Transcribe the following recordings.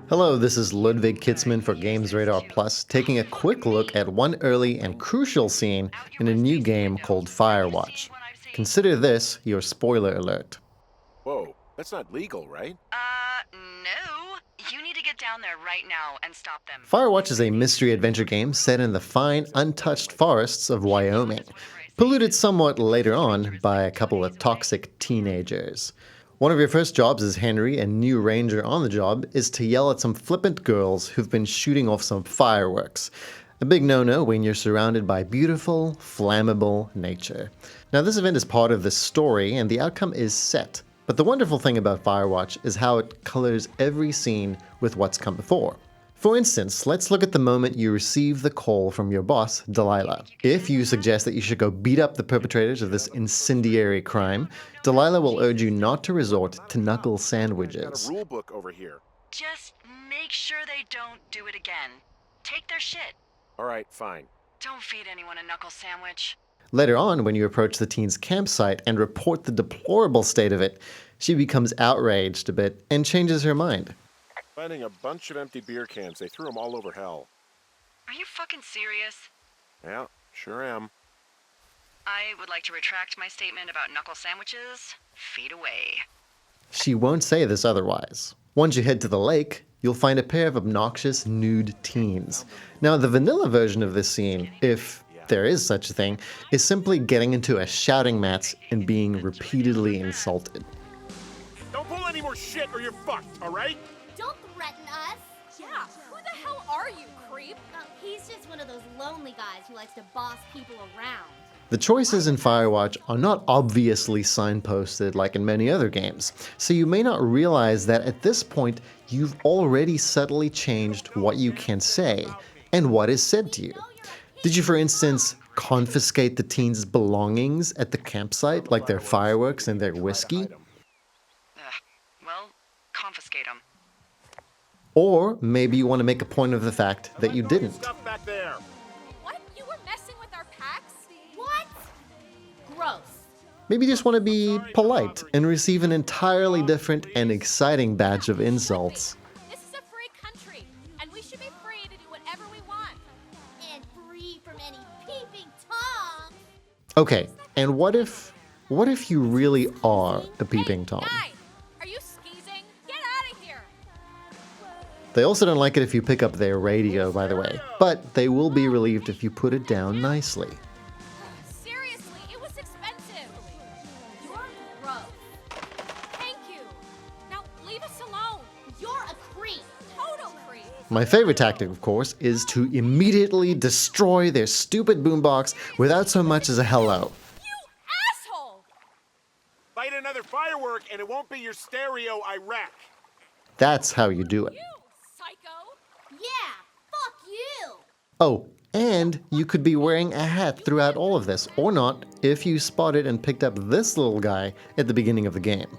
Hello, this is Ludwig Kitzman for Games Radar Plus, taking a quick look at one early and crucial scene in a new game called Firewatch. Consider this your spoiler alert. Whoa, that's not legal, right? No. You need to get down there right now and stop them. Firewatch is a mystery adventure game set in the fine, untouched forests of Wyoming, polluted somewhat later on by a couple of toxic teenagers. One of your first jobs as Henry, a new ranger on the job, is to yell at some flippant girls who've been shooting off some fireworks. A big no-no when you're surrounded by beautiful, flammable nature. Now this event is part of the story and the outcome is set. But the wonderful thing about Firewatch is how it colors every scene with what's come before. For instance, let's look at the moment you receive the call from your boss, Delilah. If you suggest that you should go beat up the perpetrators of this incendiary crime, Delilah will urge you not to resort to knuckle sandwiches. Got a rule book over here. Just make sure they don't do it again. Take their shit. All right, fine. Don't feed anyone a knuckle sandwich. Later on, when you approach the teen's campsite and report the deplorable state of it, she becomes outraged a bit and changes her mind. Finding a bunch of empty beer cans. They threw them all over hell. Are you fucking serious? Yeah, sure am. I would like to retract my statement about knuckle sandwiches. Feet away. She won't say this otherwise. Once you head to the lake, you'll find a pair of obnoxious nude teens. Now, the vanilla version of this scene, if there is such a thing, is simply getting into a shouting match and being repeatedly insulted. Don't pull any more shit or you're fucked, all right? Don't threaten us. Yeah, who the hell are you, creep? Oh, he's just one of those lonely guys who likes to boss people around. The choices in Firewatch are not obviously signposted like in many other games, so you may not realize that at this point you've already subtly changed what you can say and what is said to you. Did you, for instance, confiscate the teens' belongings at the campsite, like their fireworks and their whiskey? Well, confiscate them. Or maybe you want to make a point of the fact that you didn't. Stuff back there. What? You were messing with our packs? What? Gross. Maybe you just want to be polite and receive an entirely different and exciting batch of insults. This is a free country, and we should be free to do whatever we want. And free from any peeping Tom. Okay, and what if you really are a peeping Tom? Guy, are you skeezing? Get out of here! They also don't like it if you pick up their radio, by the way, but they will be relieved if you put it down nicely. Seriously, it was expensive. You're gross. Thank you. Now leave us alone. You're a creep. Total creep. My favorite tactic, of course, is to immediately destroy their stupid boombox without so much as a hello. You asshole! Light another firework and it won't be your stereo I wreck. That's how you do it. You psycho! Yeah, fuck you. Oh, and you could be wearing a hat throughout all of this, or not, if you spotted and picked up this little guy at the beginning of the game.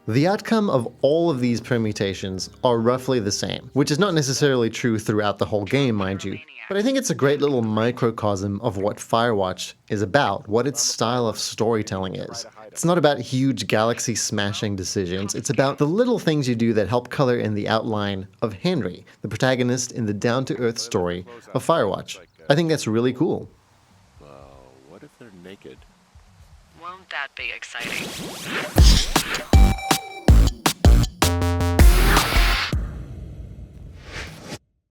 The outcome of all of these permutations are roughly the same, which is not necessarily true throughout the whole game, mind you, but I think it's a great little microcosm of what Firewatch is about, what its style of storytelling is. It's not about huge galaxy-smashing decisions, it's about the little things you do that help color in the outline of Henry, the protagonist in the down-to-earth story of Firewatch. I think that's really cool. Well, what if they're naked? Won't that be exciting?